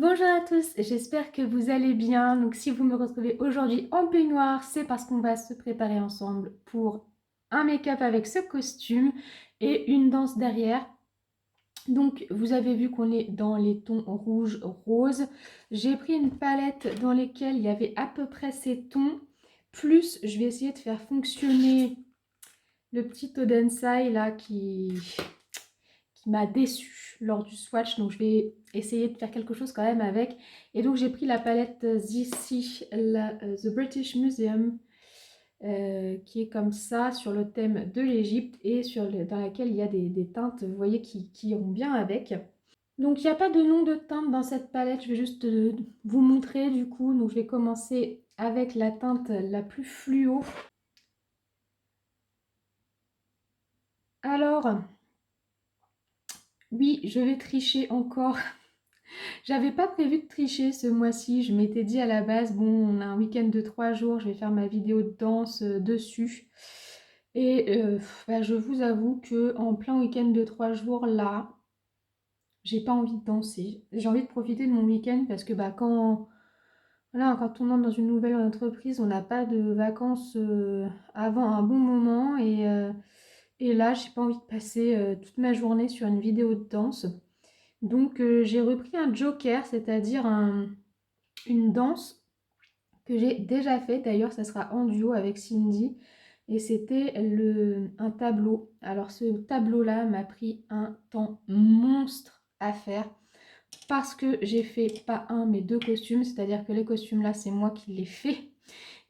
Bonjour à tous, j'espère que vous allez bien. Donc si vous me retrouvez aujourd'hui en peignoir, c'est parce qu'on va se préparer ensemble pour un make-up avec ce costume et une danse derrière. Donc vous avez vu qu'on est dans les tons rouge, rose. J'ai pris une palette dans laquelle il y avait à peu près ces tons. Plus je vais essayer de faire fonctionner le petit Odensai là qui m'a déçue lors du swatch, donc je vais essayer de faire quelque chose quand même avec. Et donc j'ai pris la palette d'ici, The British Museum, qui est comme ça sur le thème de l'Égypte et dans laquelle il y a des teintes, vous voyez, qui iront bien avec. Donc il n'y a pas de nom de teinte dans cette palette, je vais juste vous montrer du coup. Donc je vais commencer avec la teinte la plus fluo. Alors, oui, je vais tricher encore. J'avais pas prévu de tricher ce mois-ci. Je m'étais dit à la base, bon, on a un week-end de 3 jours, je vais faire ma vidéo de danse dessus. Et bah, je vous avoue que en plein week-end de 3 jours, là, j'ai pas envie de danser. J'ai envie de profiter de mon week-end parce que bah, voilà, quand on entre dans une nouvelle entreprise, on n'a pas de vacances avant un bon moment. Et là, j'ai pas envie de passer toute ma journée sur une vidéo de danse. Donc j'ai repris un joker, c'est-à-dire une danse que j'ai déjà fait. D'ailleurs, ça sera en duo avec Cindy. Et c'était un tableau. Alors ce tableau-là m'a pris un temps monstre à faire parce que j'ai fait pas un mais deux costumes. C'est-à-dire que les costumes là, c'est moi qui les fais.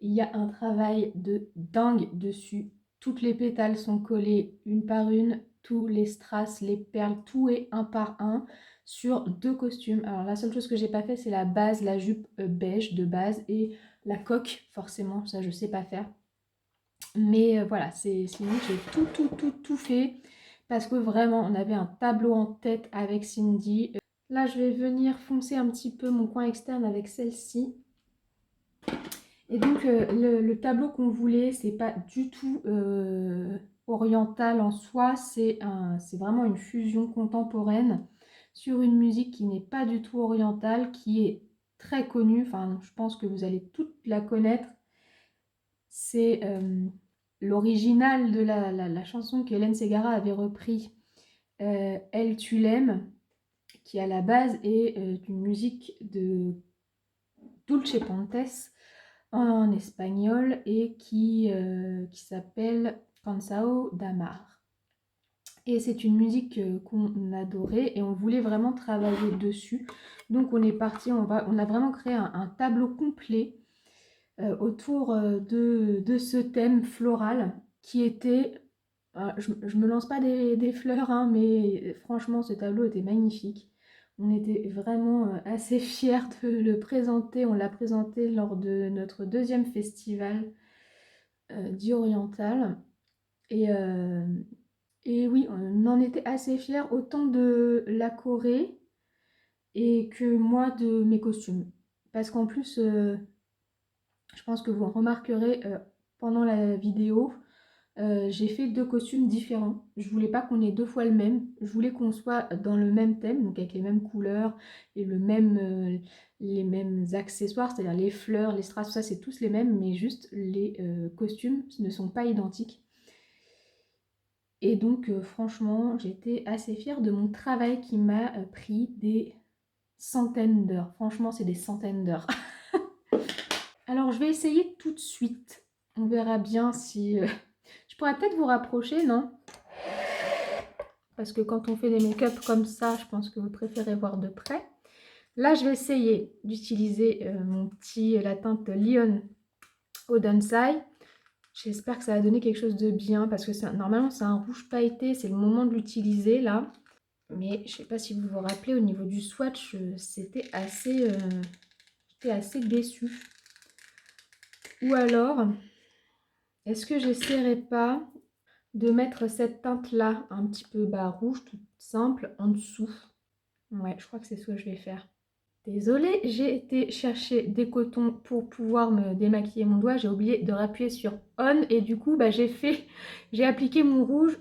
Il y a un travail de dingue dessus. Toutes les pétales sont collées une par une. Tous les strass, les perles, tout est un par un sur deux costumes. Alors la seule chose que j'ai pas fait, c'est la base, la jupe beige de base et la coque, forcément, ça je sais pas faire. Mais voilà, sinon j'ai tout fait parce que vraiment on avait un tableau en tête avec Cindy. Là je vais venir foncer un petit peu mon coin externe avec celle-ci. Et donc le tableau qu'on voulait, c'est pas du tout oriental en soi, c'est vraiment une fusion contemporaine sur une musique qui n'est pas du tout orientale, qui est très connue, enfin je pense que vous allez toutes la connaître. C'est l'original de la chanson que Hélène Ségara avait repris, Elle tu l'aimes, qui à la base est une musique de Dulce Pontes en espagnol et qui s'appelle Cansao d'Amar. Et c'est une musique qu'on adorait et on voulait vraiment travailler dessus. Donc on est parti, on a vraiment créé un tableau complet autour de ce thème floral qui était... je me lance pas des fleurs, hein, mais franchement ce tableau était magnifique. On était vraiment assez fiers de le présenter. On l'a présenté lors de notre deuxième festival d'Oriental. Et, euh, et oui, on en était assez fiers, autant de la Corée et que moi de mes costumes. Parce qu'en plus, je pense que vous remarquerez pendant la vidéo, j'ai fait deux costumes différents. Je voulais pas qu'on ait deux fois le même. Je voulais qu'on soit dans le même thème, donc avec les mêmes couleurs et les mêmes accessoires, c'est-à-dire les fleurs, les strass, tout ça, c'est tous les mêmes, mais juste les costumes ne sont pas identiques. Et donc, franchement, j'étais assez fière de mon travail qui m'a pris des centaines d'heures. Franchement, c'est des centaines d'heures. Alors, je vais essayer tout de suite. On verra bien si... Je pourrais peut-être vous rapprocher, non? Parce que quand on fait des make-up comme ça, je pense que vous préférez voir de près. Là, je vais essayer d'utiliser la teinte Lyon Odensai. J'espère que ça va donner quelque chose de bien parce que normalement, c'est un rouge pailleté. C'est le moment de l'utiliser là. Mais je ne sais pas si vous vous rappelez, au niveau du swatch, j'étais assez déçue. Ou alors, est-ce que j'essaierai pas de mettre cette teinte-là, un petit peu rouge, toute simple, en dessous? Ouais, je crois que c'est ce que je vais faire. Désolée, j'ai été chercher des cotons pour pouvoir me démaquiller mon doigt. J'ai oublié de rappuyer sur On et du coup, j'ai appliqué mon rouge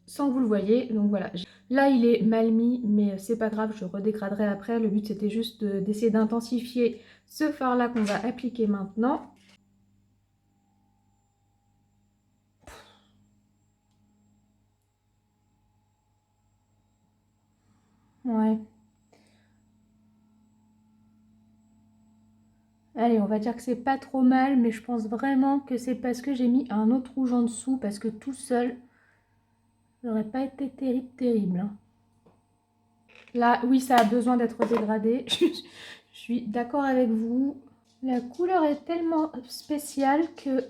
sans que vous le voyez. Donc voilà, Là, il est mal mis, mais c'est pas grave, je redégraderai après. Le but, c'était juste d'essayer d'intensifier ce fard-là qu'on va appliquer maintenant. Ouais. Allez, on va dire que c'est pas trop mal, mais je pense vraiment que c'est parce que j'ai mis un autre rouge en dessous, parce que tout seul, ça n'aurait pas été terrible, terrible, hein. Là, oui, ça a besoin d'être dégradé. Je suis d'accord avec vous. La couleur est tellement spéciale que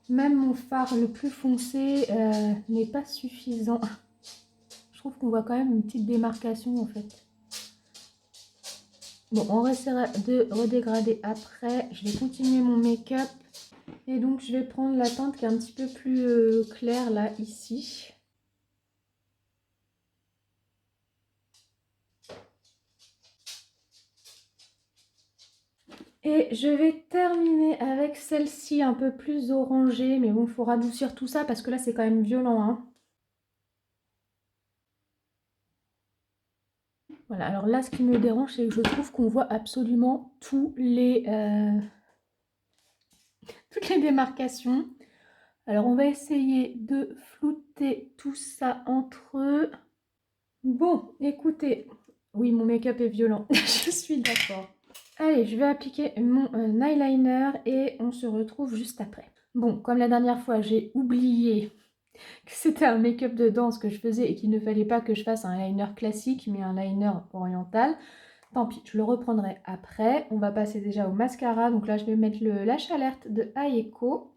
même mon fard le plus foncé n'est pas suffisant. Je trouve qu'on voit quand même une petite démarcation en fait. Bon, on essaiera de redégrader après. Je vais continuer mon make-up. Et donc, je vais prendre la teinte qui est un petit peu plus claire là, ici. Et je vais terminer avec celle-ci un peu plus orangée. Mais bon, il faut radoucir tout ça parce que là, c'est quand même violent, hein. Voilà, alors là, ce qui me dérange, c'est que je trouve qu'on voit absolument toutes les démarcations. Alors, on va essayer de flouter tout ça entre eux. Bon, écoutez, oui, mon make-up est violent, je suis d'accord. Allez, je vais appliquer mon eyeliner et on se retrouve juste après. Bon, comme la dernière fois, j'ai oublié que c'était un make-up de danse que je faisais et qu'il ne fallait pas que je fasse un liner classique, mais un liner oriental. Tant pis, je le reprendrai après. On va passer déjà au mascara. Donc là, je vais mettre le Lash Alert de Ayeko.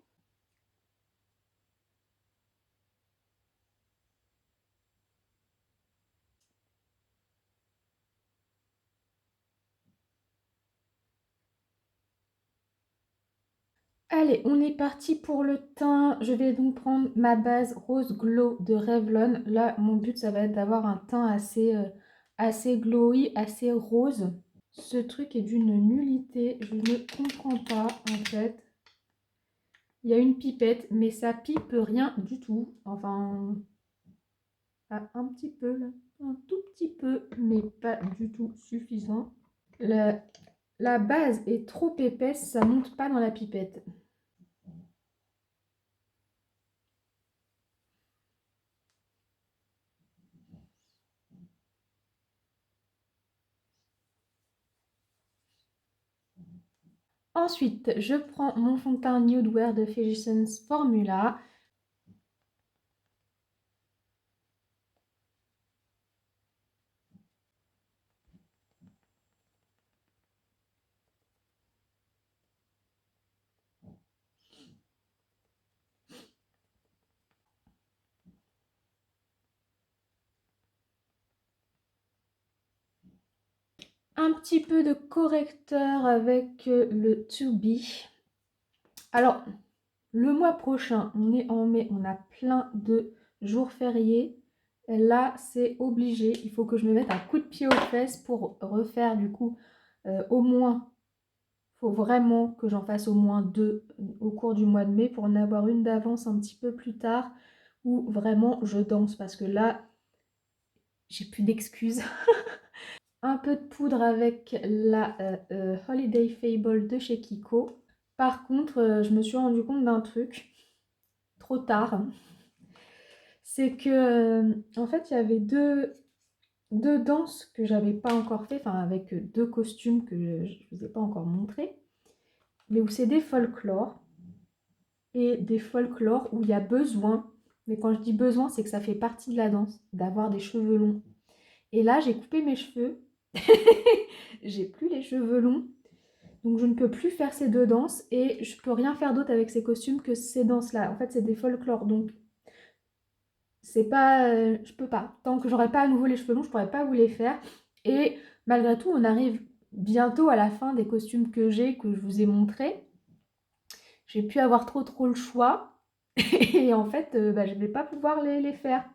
Allez, on est parti pour le teint. Je vais donc prendre ma base Rose Glow de Revlon. Là, mon but, ça va être d'avoir un teint assez glowy, assez rose. Ce truc est d'une nullité. Je ne comprends pas, en fait. Il y a une pipette, mais ça pipe rien du tout. Enfin, un petit peu, là. Un tout petit peu, mais pas du tout suffisant. La base est trop épaisse, ça monte pas dans la pipette. Ensuite, je prends mon fond de teint Nude Wear de Physicians Formula. Un petit peu de correcteur avec le To Be. Alors, le mois prochain, on est en mai, on a plein de jours fériés. Là, c'est obligé. Il faut que je me mette un coup de pied aux fesses pour refaire du coup au moins. Il faut vraiment que j'en fasse au moins 2 au cours du mois de mai pour en avoir une d'avance un petit peu plus tard où vraiment je danse parce que là, j'ai plus d'excuses. Un peu de poudre avec la Holiday Fable de chez Kiko. Par contre, je me suis rendu compte d'un truc trop tard. C'est que, en fait, il y avait deux danses que j'avais pas encore fait, enfin avec deux costumes que je ne vous ai pas encore montré, mais où c'est des folklores et des folklores où il y a besoin, mais quand je dis besoin, c'est que ça fait partie de la danse, d'avoir des cheveux longs. Et là, j'ai coupé mes cheveux, j'ai plus les cheveux longs, donc je ne peux plus faire ces deux danses et je peux rien faire d'autre avec ces costumes que ces danses-là. En fait, c'est des folklores, donc c'est pas, je peux pas. Tant que j'aurai pas à nouveau les cheveux longs, je pourrais pas vous les faire. Et malgré tout, on arrive bientôt à la fin des costumes que j'ai, que je vous ai montrés. J'ai pu avoir trop le choix. Et en fait, je vais pas pouvoir les faire.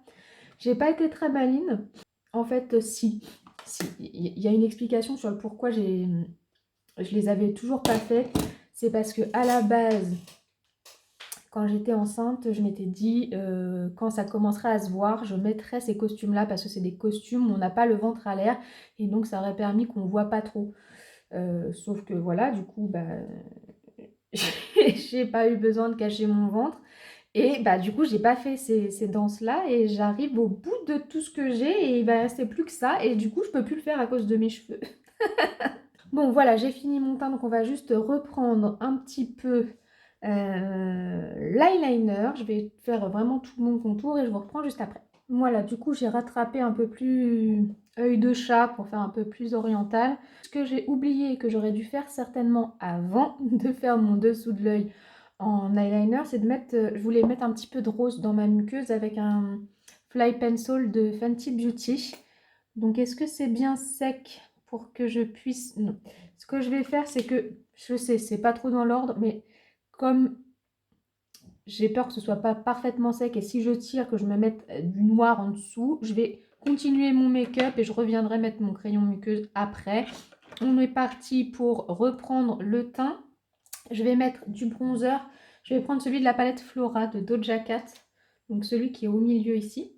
J'ai pas été très maline. En fait, si. Il y a une explication sur le pourquoi je les avais toujours pas fait. C'est parce que à la base, Quand j'étais enceinte, je m'étais dit, quand ça commencerait à se voir, je mettrais ces costumes-là parce que c'est des costumes où on n'a pas le ventre à l'air et donc ça aurait permis qu'on ne voit pas trop. Sauf que voilà, du coup, bah, j'ai pas eu besoin de cacher mon ventre. Et bah du coup, j'ai pas fait ces danses-là et j'arrive au bout de tout ce que j'ai et il va rester plus que ça et du coup, je peux plus le faire à cause de mes cheveux. Bon, voilà, j'ai fini mon teint, donc on va juste reprendre un petit peu l'eyeliner. Je vais faire vraiment tout mon contour et je vous reprends juste après. Voilà, du coup, j'ai rattrapé un peu plus œil de chat pour faire un peu plus oriental. Ce que j'ai oublié et que j'aurais dû faire certainement avant de faire mon dessous de l'œil en eyeliner, c'est de mettre, je voulais mettre un petit peu de rose dans ma muqueuse avec un Fly Pencil de Fenty Beauty. Donc, est-ce que c'est bien sec pour que je puisse... Non. Ce que je vais faire, c'est que, je sais, c'est pas trop dans l'ordre, mais comme j'ai peur que ce soit pas parfaitement sec et si je tire, que je me mette du noir en dessous, je vais continuer mon make-up et je reviendrai mettre mon crayon muqueuse après. On est parti pour reprendre le teint. Je vais mettre du bronzer. Je vais prendre celui de la palette Flora de Doja Cat, donc celui qui est au milieu ici.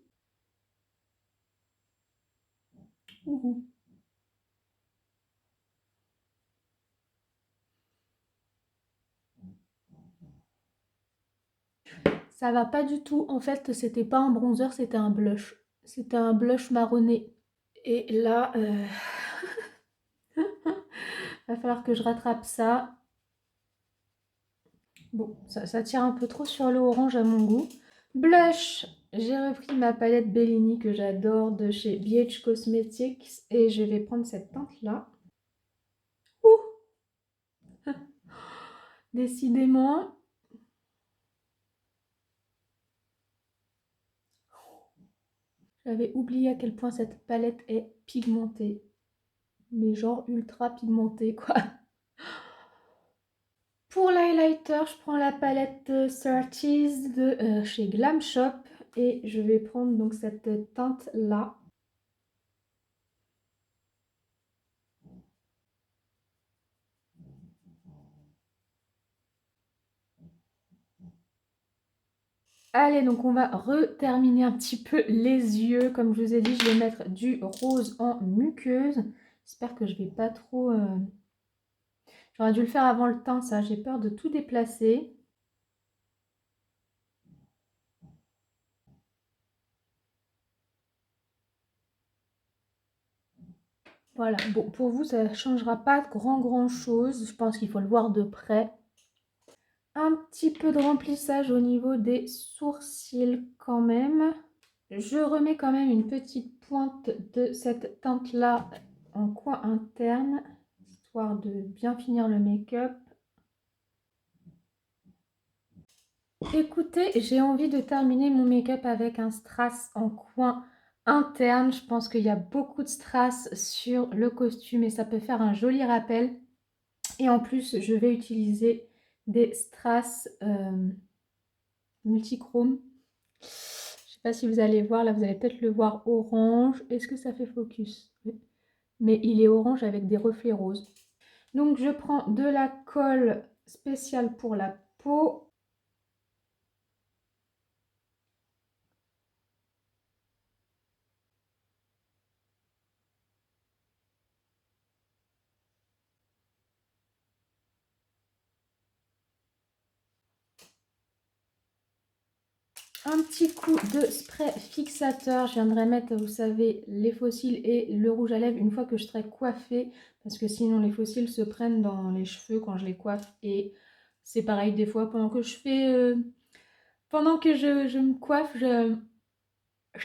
Ouhou. Ça va pas du tout. En fait, c'était pas un bronzer, c'était un blush. C'était un blush marronné. Et là, va falloir que je rattrape ça. Bon, ça tire un peu trop sur le orange à mon goût. Blush, j'ai repris ma palette Bellini que j'adore de chez BH Cosmetics et je vais prendre cette teinte-là. Ouh, décidément. J'avais oublié à quel point cette palette est pigmentée. Mais genre ultra pigmentée, quoi. Pour l'highlighter, je prends la palette 30s de chez Glam Shop et je vais prendre donc cette teinte-là. Allez, donc on va reterminer un petit peu les yeux. Comme je vous ai dit, je vais mettre du rose en muqueuse. J'espère que je vais pas trop... J'aurais dû le faire avant le teint, ça. J'ai peur de tout déplacer. Voilà, bon, pour vous, ça ne changera pas grand chose. Je pense qu'il faut le voir de près. Un petit peu de remplissage au niveau des sourcils quand même. Je remets quand même une petite pointe de cette teinte-là en coin interne, histoire de bien finir le make-up. Écoutez, j'ai envie de terminer mon make-up avec un strass en coin interne. Je pense qu'il y a beaucoup de strass sur le costume et ça peut faire un joli rappel. Et en plus, je vais utiliser des strass multichrome. Je ne sais pas si vous allez voir, là vous allez peut-être le voir orange. Est-ce que ça fait focus? Oui. Mais il est orange avec des reflets roses. Donc je prends de la colle spéciale pour la peau. Un petit coup de spray fixateur. Je viendrai mettre, vous savez, les faux cils et le rouge à lèvres une fois que je serai coiffée. Parce que sinon les faux cils se prennent dans les cheveux quand je les coiffe. Et c'est pareil des fois pendant que je fais... pendant que je me coiffe, je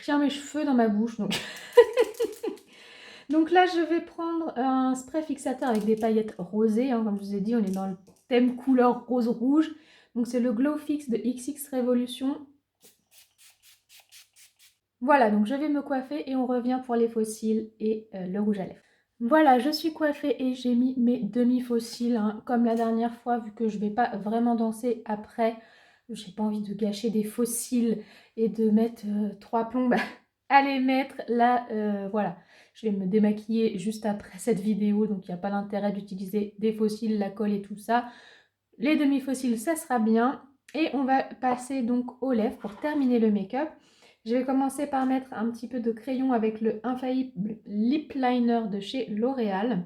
tiens mes cheveux dans ma bouche. Donc là, je vais prendre un spray fixateur avec des paillettes rosées. Hein, comme je vous ai dit, on est dans le thème couleur rose-rouge. Donc c'est le Glow Fix de XX Revolution. Voilà, donc je vais me coiffer et on revient pour les faux cils et le rouge à lèvres. Voilà, je suis coiffée et j'ai mis mes demi-faux cils, hein, comme la dernière fois, vu que je ne vais pas vraiment danser après. J'ai pas envie de gâcher des faux cils et de mettre 3 plombs à les mettre. Là, voilà, je vais me démaquiller juste après cette vidéo, donc il n'y a pas l'intérêt d'utiliser des faux cils, la colle et tout ça. Les demi-faux cils, ça sera bien. Et on va passer donc aux lèvres pour terminer le make-up. Je vais commencer par mettre un petit peu de crayon avec le Infaillible Lip Liner de chez L'Oréal.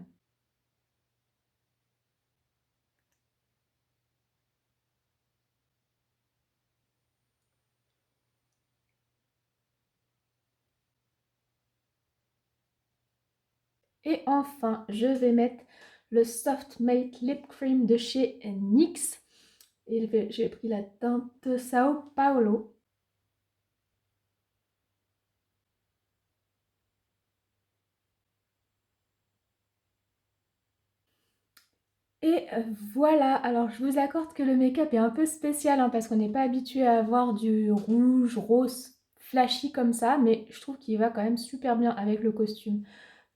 Et enfin, je vais mettre le Soft Matte Lip Cream de chez NYX. Et j'ai pris la teinte Sao Paulo. Et voilà, alors je vous accorde que le make-up est un peu spécial, hein, parce qu'on n'est pas habitué à avoir du rouge, rose, flashy comme ça, mais je trouve qu'il va quand même super bien avec le costume.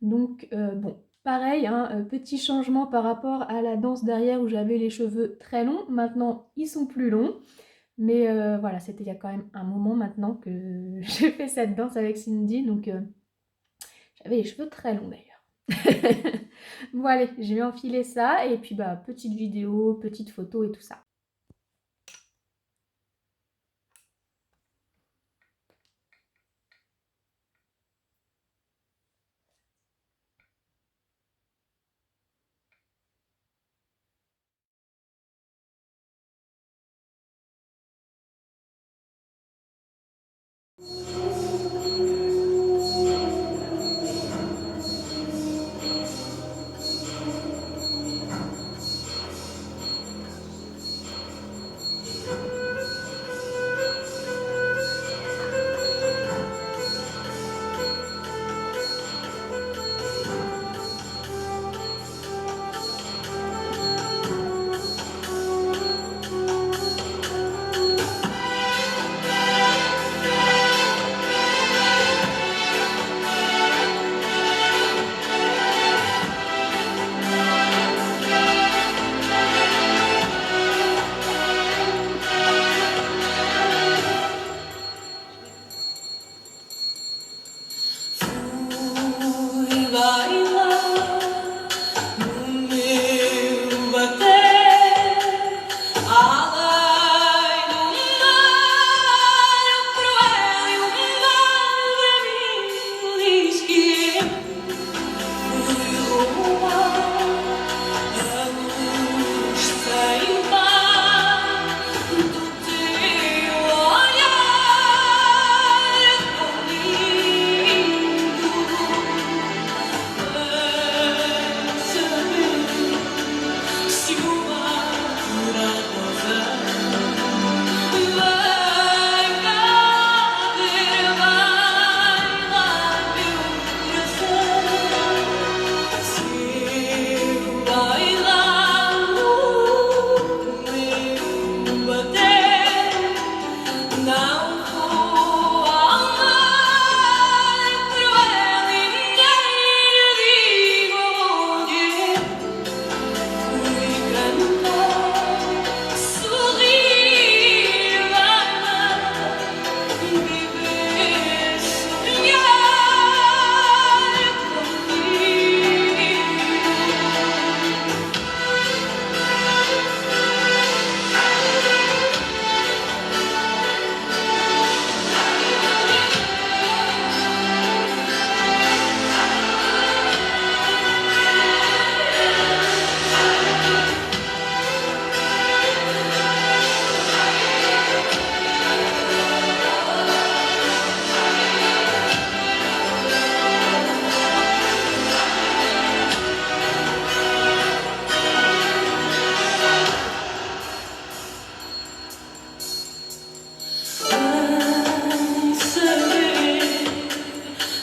Donc bon, pareil, hein, petit changement par rapport à la danse derrière où j'avais les cheveux très longs. Maintenant, ils sont plus longs. Mais voilà, c'était il y a quand même un moment maintenant que j'ai fait cette danse avec Cindy. Donc j'avais les cheveux très longs d'ailleurs. Bon allez, je vais enfiler ça. Et puis bah, petite vidéo, petite photo et tout ça.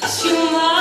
Sur moi